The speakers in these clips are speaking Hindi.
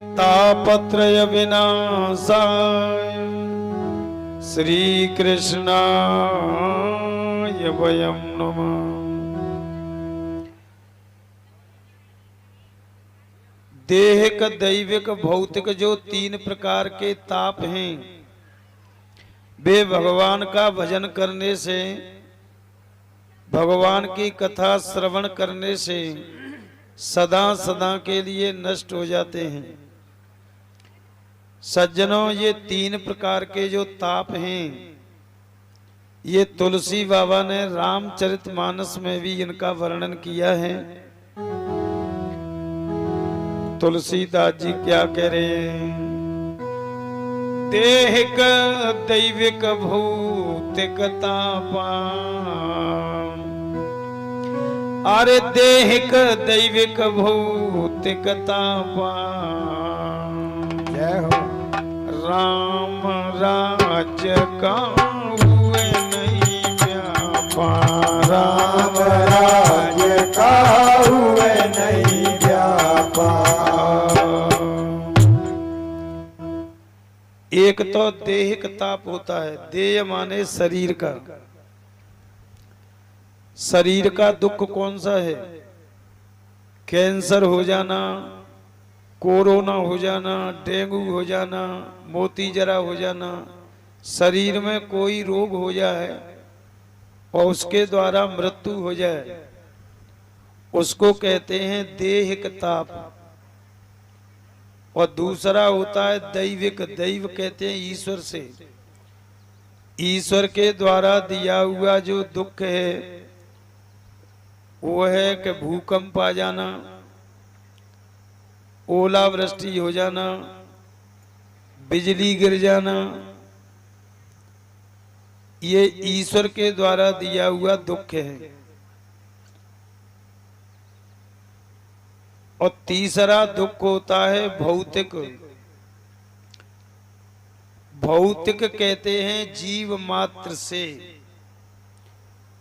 तापत्रय विनाशाय श्री कृष्णाय वयं नमः। देहिक, दैविक, भौतिक जो तीन प्रकार के ताप हैं, वे भगवान का भजन करने से, भगवान की कथा श्रवण करने से सदा सदा के लिए नष्ट हो जाते हैं। सज्जनों, ये तीन प्रकार के जो ताप हैं, ये तुलसी बाबा ने रामचरितमानस में भी इनका वर्णन किया है। तुलसीदास जी क्या कह रहे हैं? देहिक, दैविक, भौतिक तापा। अरे देहिक, दैविक, भौतिक तापा। जय हो। राम राज्य का हुए नहीं व्यापार। राम राज्य का हुए नहीं व्यापार। एक तो देहिक ताप होता है। देह माने शरीर का। शरीर का दुख कौन सा है? कैंसर हो जाना, कोरोना हो जाना, डेंगू हो जाना, मोती जरा हो जाना, शरीर में कोई रोग हो जाए और उसके द्वारा मृत्यु हो जाए, उसको कहते हैं देहिक ताप। और दूसरा होता है दैविक। दैव कहते हैं ईश्वर से, ईश्वर के द्वारा दिया हुआ जो दुख है वो है कि भूकंप आ जाना, ओलावृष्टि हो जाना, बिजली गिर जाना, ये ईश्वर के द्वारा दिया हुआ दुख है। और तीसरा दुख होता है भौतिक। भौतिक कहते हैं जीव मात्र से।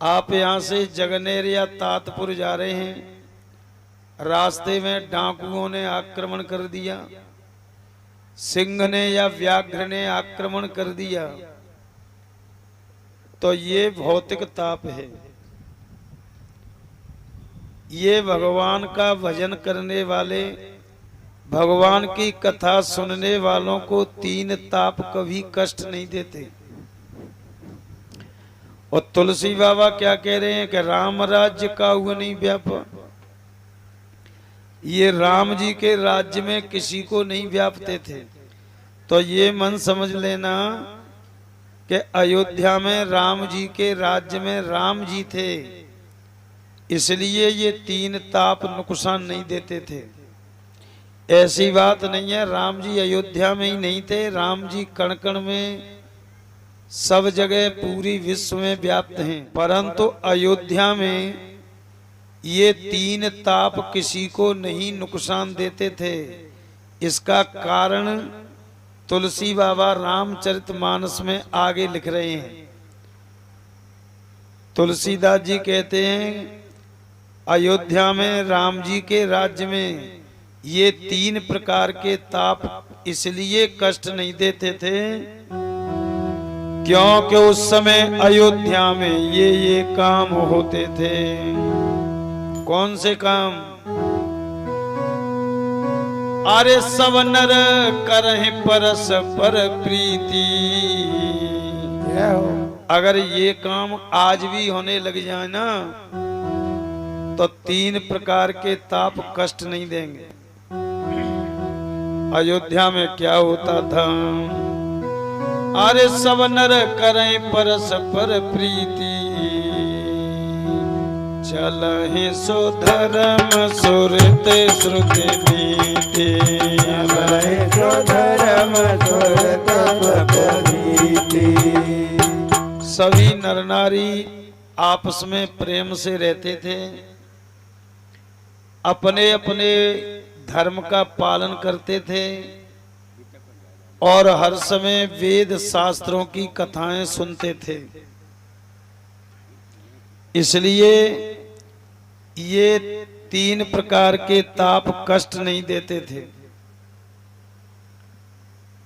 आप यहां से जगनेर या तातपुर जा रहे हैं, रास्ते में डाकुओं ने आक्रमण कर दिया, सिंह ने या व्याघ्र ने आक्रमण कर दिया, तो ये भौतिक ताप है। ये भगवान का भजन करने वाले, भगवान की कथा सुनने वालों को तीन ताप कभी कष्ट नहीं देते। और तुलसी बाबा क्या कह रहे हैं कि राम राज्य का हुआ नहीं व्यापा। ये राम जी के राज्य में किसी को नहीं व्यापते थे। तो ये मन समझ लेना कि अयोध्या में राम जी के राज्य में राम जी थे, इसलिए ये तीन ताप नुकसान नहीं देते थे। ऐसी बात नहीं है, राम जी अयोध्या में ही नहीं थे, राम जी कण कण में सब जगह पूरी विश्व में व्याप्त हैं, परंतु अयोध्या में ये तीन ताप किसी को नहीं नुकसान देते थे। इसका कारण तुलसी बाबा रामचरितमानस में आगे लिख रहे हैं। तुलसीदास जी कहते हैं अयोध्या में राम जी के राज्य में ये तीन प्रकार के ताप इसलिए कष्ट नहीं देते थे क्योंकि उस समय अयोध्या में ये काम होते थे। कौन से काम? अरे सब नर करहि परस्पर प्रीति। अगर ये काम आज भी होने लग जाए ना तो तीन प्रकार के ताप कष्ट नहीं देंगे। अयोध्या में क्या होता था? अरे सब नर करें परस्पर प्रीति, चलहि सो धर्म सुरते श्रुति नीति। चलहि सो धर्म सुरते नीति। सभी नर नारी आपस में प्रेम से रहते थे, अपने अपने धर्म का पालन करते थे और हर समय वेद शास्त्रों की कथाएं सुनते थे। इसलिए ये तीन प्रकार के ताप कष्ट नहीं देते थे।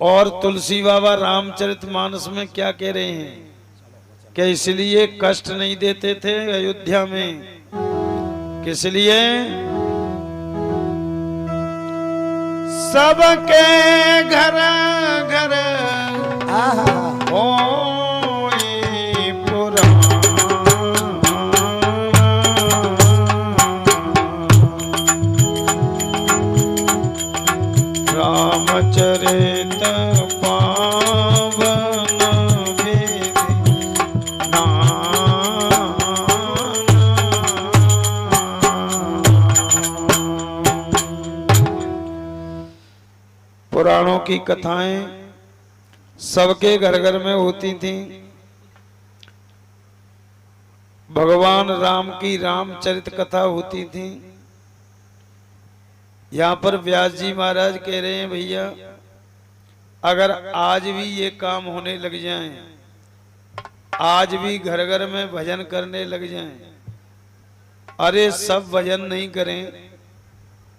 और तुलसी बाबा रामचरितमानस में क्या कह रहे हैं कि इसलिए कष्ट नहीं देते थे अयोध्या में, किस लिए? सबके घर घर होई पुराण, रामचरित पावन वेद पुराणों की कथाएं सबके घर घर में होती थीं। भगवान राम की रामचरित कथा होती थी। यहाँ पर व्यास जी महाराज कह रहे हैं भैया अगर आज भी ये काम होने लग जाएं, आज भी घर घर में भजन करने लग जाएं, अरे सब भजन नहीं करें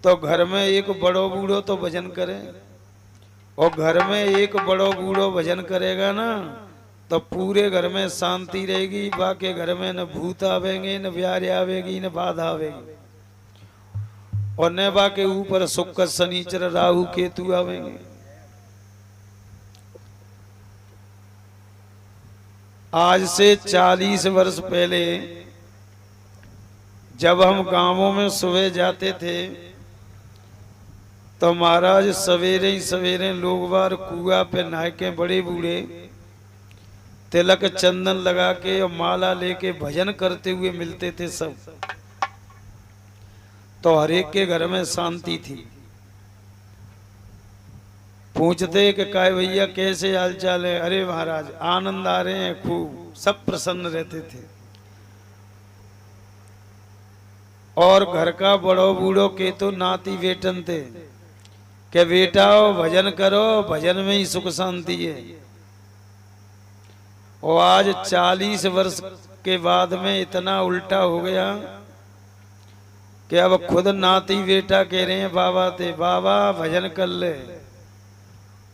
तो घर में एक बड़ो बूढ़ो तो भजन करें, और घर में एक बड़ो बूढ़ो भजन करेगा ना तो पूरे घर में शांति रहेगी। बाकी घर में न भूत आवेंगे, न ब्यारे आवेगी, न बाधा आवेगी, और न बाके ऊपर शुक्र शनिचर राहु केतु आवेंगे। आज से 40 वर्ष पहले जब हम गांवों में सुबह जाते थे तो महाराज सवेरे ही सवेरे लोग बार कुआ पे नहा के बड़े बूढ़े तिलक चंदन लगा के और माला लेके भजन करते हुए मिलते थे सब। तो हर एक के घर में शांति थी। पूछते कि काय भैया कैसे हाल चाल है? अरे महाराज आनंद आ रहे हैं खूब, सब प्रसन्न रहते थे। और घर का बड़ो बूढ़ो के तो नाती बेटन थे कि बेटा भजन करो, भजन में ही सुख शांति है। और आज 40 वर्ष के बाद में इतना उल्टा हो गया कि अब खुद नाती बेटा कह रहे हैं बाबा थे बाबा भजन कर ले,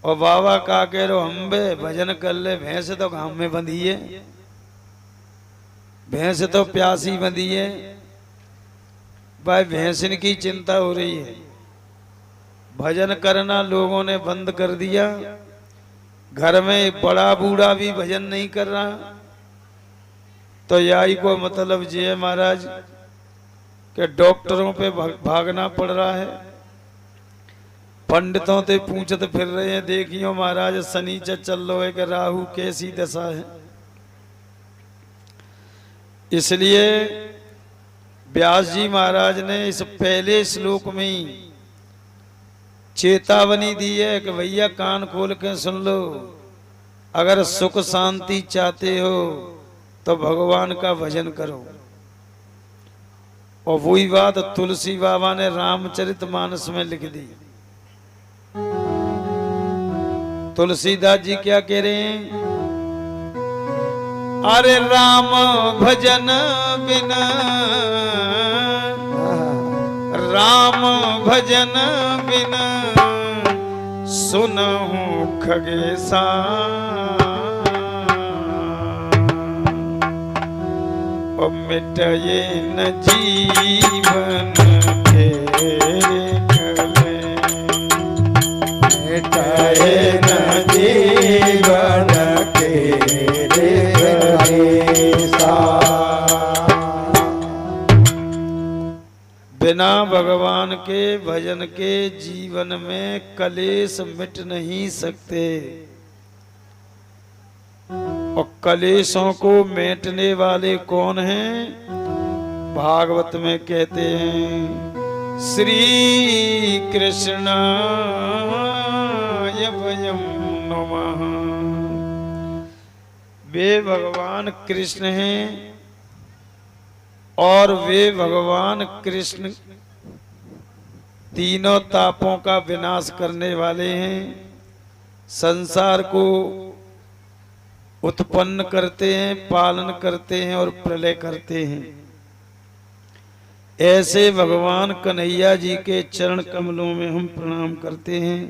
और बाबा का कह रहे हम बे भजन कर ले। भैंस तो घाम में बंधी है, भैंस तो प्यासी बंधी है भाई, भैंसन की चिंता हो रही है। भजन करना लोगों ने बंद कर दिया। घर में बड़ा बूढ़ा भी भजन नहीं कर रहा। तो यही को मतलब ये महाराज कि डॉक्टरों पे भागना पड़ रहा है, पंडितों से पूछते फिर रहे हैं देखियो महाराज शनिचर चल रहा है कि राहु कैसी दशा है। इसलिए व्यास जी महाराज ने इस पहले श्लोक में ही चेतावनी दी है कि भैया कान खोल के सुन लो, अगर सुख शांति चाहते हो तो भगवान का भजन करो। और वही बात तुलसी बाबा ने रामचरितमानस में लिख दी। तुलसीदास जी क्या कह रहे हैं? अरे राम भजन बिना, राम भजन बिना सुनहु खगेसा, और मिटये न जीवन तेरे गले, मिटये न जीवन तेरे गलेसा। बिना भगवान के भजन के जीवन में कलेश मिट नहीं सकते। और कलेशों को मेटने वाले कौन हैं? भागवत में कहते हैं श्री कृष्णाय वयं नमः। वे भगवान कृष्ण हैं और वे भगवान कृष्ण तीनों तापों का विनाश करने वाले हैं। संसार को उत्पन्न करते हैं, पालन करते हैं और प्रलय करते हैं। ऐसे भगवान कन्हैया जी के चरण कमलों में हम प्रणाम करते हैं।